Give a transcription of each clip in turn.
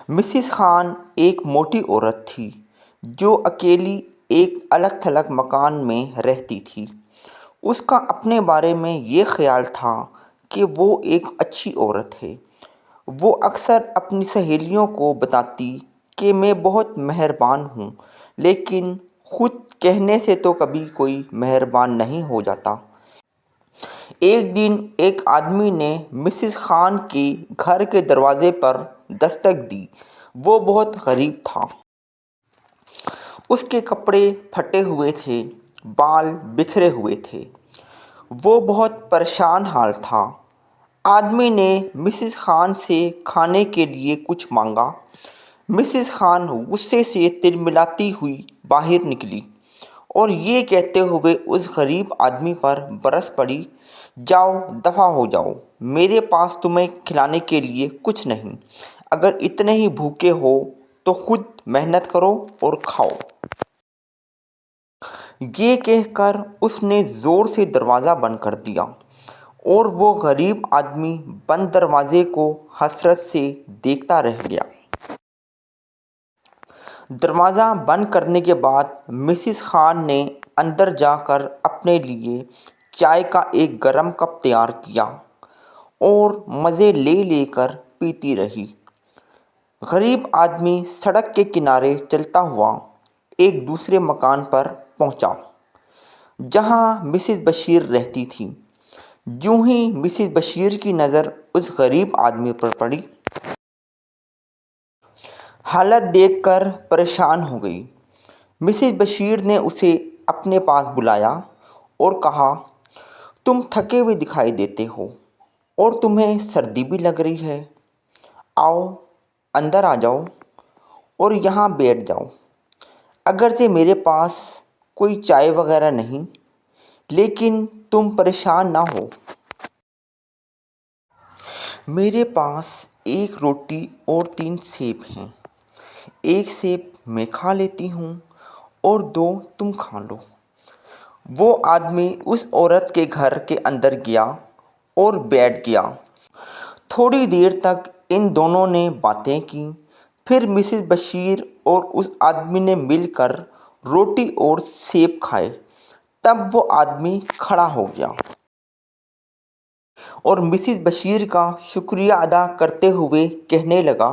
Mrs Khan ایک موٹی عورت تھی جو اکیلی ایک الگ تھلگ مکان میں رہتی تھی۔ اس کا اپنے بارے میں یہ خیال تھا کہ وہ ایک اچھی عورت ہے۔ وہ اکثر اپنی سہیلیوں کو بتاتی کہ میں بہت مہربان ہوں، لیکن خود کہنے سے تو کبھی کوئی مہربان نہیں ہو جاتا۔ ایک دن ایک آدمی نے مسز خان کے گھر کے دروازے پر دستک دی۔ وہ بہت غریب تھا۔ اس کے کپڑے پھٹے ہوئے تھے، بال بکھرے ہوئے تھے۔ وہ بہت پریشان حال تھا۔ آدمی نے مسز خان سے کھانے کے لیے کچھ مانگا۔ مسز خان غصے سے تلملاتی ہوئی باہر نکلی اور یہ کہتے ہوئے اس غریب آدمی پر برس پڑی، جاؤ دفع ہو جاؤ، میرے پاس تمہیں کھلانے کے لیے کچھ نہیں۔ اگر اتنے ہی بھوکے ہو تو خود محنت کرو اور کھاؤ۔ یہ کہہ کر اس نے زور سے دروازہ بند کر دیا اور وہ غریب آدمی بند دروازے کو حسرت سے دیکھتا رہ گیا۔ دروازہ بند کرنے کے بعد مسز خان نے اندر جا کر اپنے لیے چائے کا ایک گرم کپ تیار کیا اور مزے لے لے کر پیتی رہی۔ غریب آدمی سڑک کے کنارے چلتا ہوا ایک دوسرے مکان پر پہنچا جہاں مسز بشیر رہتی تھی۔ جوں ہی مسز بشیر کی نظر اس غریب آدمی پر پڑی، حالت دیکھ کر پریشان ہو گئی۔ مسز بشیر نے اسے اپنے پاس بلایا اور کہا، تم تھکے ہوئے دکھائی دیتے ہو اور تمہیں سردی بھی لگ رہی ہے۔ آؤ اندر آ جاؤ اور یہاں بیٹھ جاؤ۔ اگرچہ میرے پاس کوئی چائے وغیرہ نہیں، لیکن تم پریشان نہ ہو۔ میرے پاس ایک روٹی اور 3 سیب ہیں۔ ایک سیب میں کھا لیتی ہوں اور 2 تم کھا لو۔ وہ آدمی اس عورت کے گھر کے اندر گیا اور بیٹھ گیا۔ تھوڑی دیر تک ان دونوں نے باتیں کیں۔ پھر مسز بشیر اور اس آدمی نے مل کر روٹی اور سیب کھائے۔ تب وہ آدمی کھڑا ہو گیا اور مسز بشیر کا شکریہ ادا کرتے ہوئے کہنے لگا،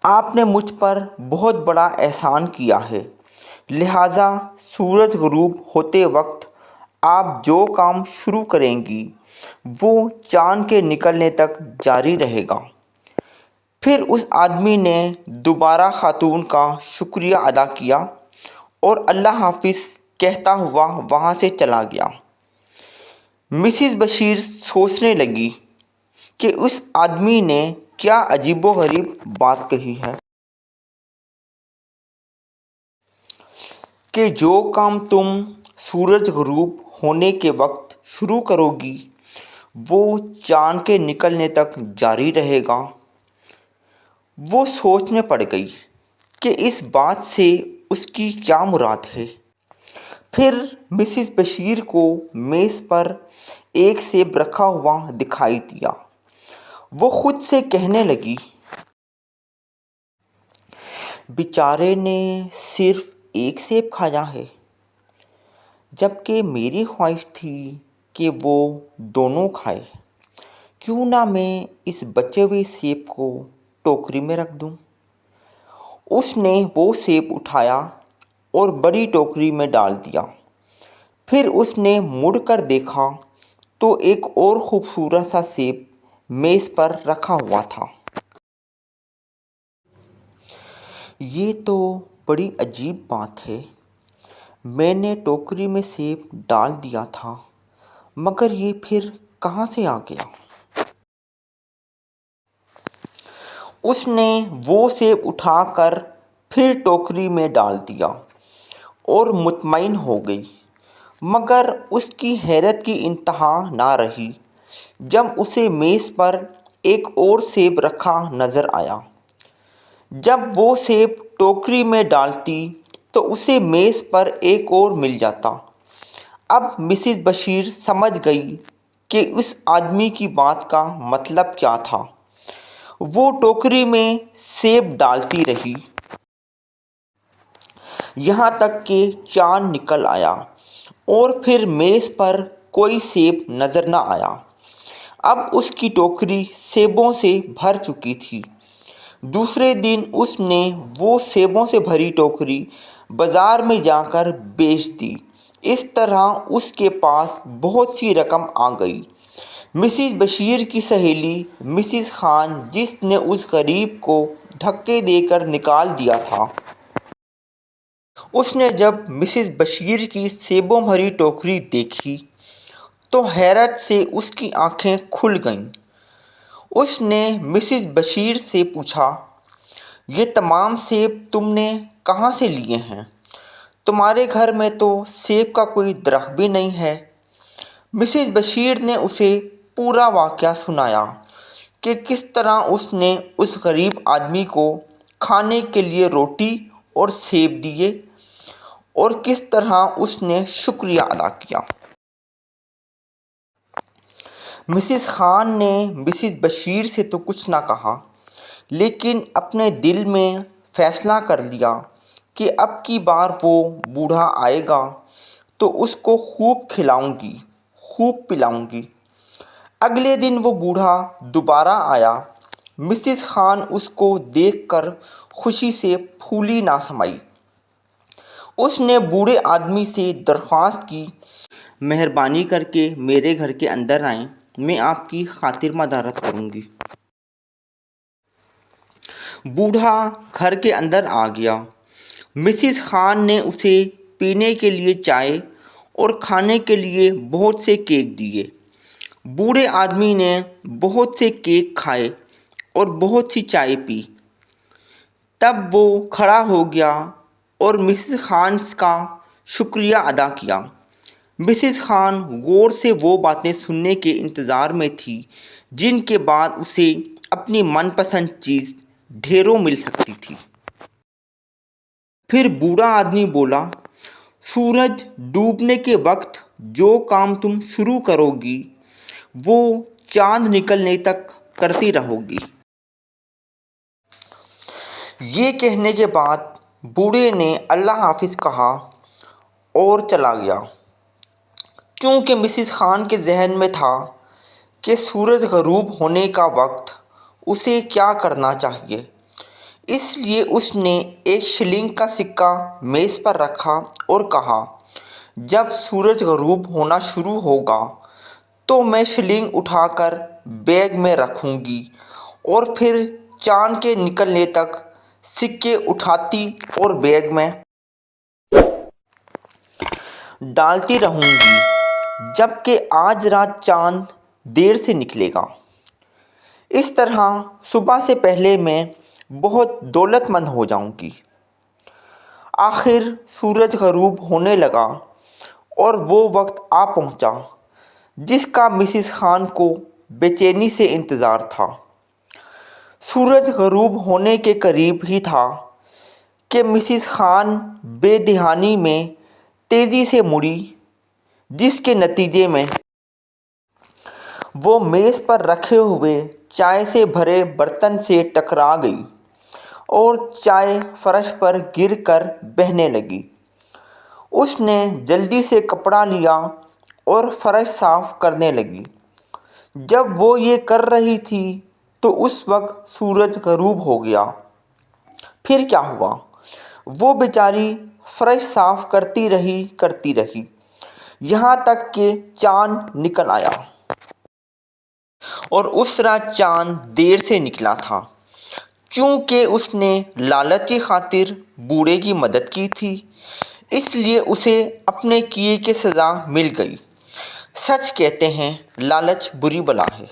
آپ نے مجھ پر بہت بڑا احسان کیا ہے، لہٰذا سورج غروب ہوتے وقت آپ جو کام شروع کریں گی وہ چاند کے نکلنے تک جاری رہے گا۔ پھر اس آدمی نے دوبارہ خاتون کا شکریہ ادا کیا اور اللہ حافظ کہتا ہوا وہاں سے چلا گیا۔ مسز بشیر سوچنے لگی کہ اس آدمی نے کیا عجیب و غریب بات کہی ہے کہ جو کام تم سورج غروب ہونے کے وقت شروع کرو گی وہ چاند کے نکلنے تک جاری رہے گا۔ وہ سوچ میں پڑ گئی کہ اس بات سے اس کی کیا مراد ہے۔ پھر مسز بشیر کو میز پر ایک سیب رکھا ہوا دکھائی دیا۔ وہ خود سے کہنے لگی، بیچارے نے صرف ایک سیب کھایا ہے، جبکہ میری خواہش تھی کہ وہ دونوں کھائے۔ کیوں نہ میں اس بچے ہوئے سیب کو ٹوکری میں رکھ دوں۔ اس نے وہ سیب اٹھایا اور بڑی ٹوکری میں ڈال دیا۔ پھر اس نے مڑ کر دیکھا تو ایک اور خوبصورت سا سیب میز پر رکھا ہوا تھا۔ یہ تو بڑی عجیب بات ہے، میں نے ٹوکری میں سیب ڈال دیا تھا مگر یہ پھر کہاں سے آ گیا؟ اس نے وہ سیب اٹھا کر پھر ٹوکری میں ڈال دیا اور مطمئن ہو گئی، مگر اس کی حیرت کی انتہا نہ رہی جب اسے میز پر ایک اور سیب رکھا نظر آیا۔ جب وہ سیب ٹوکری میں ڈالتی تو اسے میز پر ایک اور مل جاتا۔ اب مسز بشیر سمجھ گئی کہ اس آدمی کی بات کا مطلب کیا تھا۔ وہ ٹوکری میں سیب ڈالتی رہی یہاں تک کہ چاند نکل آیا اور پھر میز پر کوئی سیب نظر نہ آیا۔ اب اس کی ٹوکری سیبوں سے بھر چکی تھی۔ دوسرے دن اس نے وہ سیبوں سے بھری ٹوکری بازار میں جا کر بیچ دی۔ اس طرح اس کے پاس بہت سی رقم آ گئی۔ مسز بشیر کی سہیلی مسز خان، جس نے اس غریب کو دھکے دے کر نکال دیا تھا، اس نے جب مسز بشیر کی سیبوں بھری ٹوکری دیکھی تو حیرت سے اس کی آنکھیں کھل گئیں۔ اس نے مسز بشیر سے پوچھا، یہ تمام سیب تم نے کہاں سے لیے ہیں؟ تمہارے گھر میں تو سیب کا کوئی درخت بھی نہیں ہے۔ مسز بشیر نے اسے پورا واقعہ سنایا کہ کس طرح اس نے اس غریب آدمی کو کھانے کے لیے روٹی اور سیب دیے اور کس طرح اس نے شکریہ ادا کیا۔ مسز خان نے مسز بشیر سے تو کچھ نہ کہا، لیکن اپنے دل میں فیصلہ کر لیا کہ اب کی بار وہ بوڑھا آئے گا تو اس کو خوب کھلاؤں گی، خوب پلاؤں گی۔ اگلے دن وہ بوڑھا دوبارہ آیا۔ مسز خان اس کو دیکھ کر خوشی سے پھولی نہ سمائی۔ اس نے بوڑھے آدمی سے درخواست کی، مہربانی کر کے میرے گھر کے اندر آئیں، میں آپ کی خاطر مدارت کروں گی۔ بوڑھا گھر کے اندر آ گیا۔ مسز خان نے اسے پینے کے لیے چائے اور کھانے کے لیے بہت سے کیک دیے۔ بوڑھے آدمی نے بہت سے کیک کھائے اور بہت سی چائے پی۔ تب وہ کھڑا ہو گیا اور مسز خان کا شکریہ ادا کیا۔ مسز خان غور سے وہ باتیں سننے کے انتظار میں تھی جن کے بعد اسے اپنی من پسند چیز ڈھیروں مل سکتی تھی۔ پھر بوڑھا آدمی بولا، سورج ڈوبنے کے وقت جو کام تم شروع کرو گی وہ چاند نکلنے تک کرتی رہو گی۔ یہ کہنے کے بعد بوڑھے نے اللہ حافظ کہا اور چلا گیا۔ چونکہ مسز خان کے ذہن میں تھا کہ سورج غروب ہونے کا وقت اسے کیا کرنا چاہیے، اس لیے اس نے ایک شلنگ کا سکہ میز پر رکھا اور کہا، جب سورج غروب ہونا شروع ہوگا تو میں شلنگ اٹھا کر بیگ میں رکھوں گی اور پھر چاند کے نکلنے تک سکے اٹھاتی اور بیگ میں ڈالتی رہوں گی، جبکہ آج رات چاند دیر سے نکلے گا۔ اس طرح صبح سے پہلے میں بہت دولت مند ہو جاؤں گی۔ آخر سورج غروب ہونے لگا اور وہ وقت آ پہنچا جس کا مسز خان کو بے چینی سے انتظار تھا۔ سورج غروب ہونے کے قریب ہی تھا کہ مسز خان بے دہانی میں تیزی سے مڑی، جس کے نتیجے میں وہ میز پر رکھے ہوئے چائے سے بھرے برتن سے ٹکرا گئی اور چائے فرش پر گر کر بہنے لگی۔ اس نے جلدی سے کپڑا لیا اور فرش صاف کرنے لگی۔ جب وہ یہ کر رہی تھی تو اس وقت سورج غروب ہو گیا۔ پھر کیا ہوا؟ وہ بیچاری فرش صاف کرتی رہی یہاں تک کہ چاند نکل آیا، اور اس رات چاند دیر سے نکلا تھا۔ چونکہ اس نے لالچ کی خاطر بوڑھے کی مدد کی تھی، اس لیے اسے اپنے کیے کی سزا مل گئی۔ سچ کہتے ہیں، لالچ بری بلا ہے۔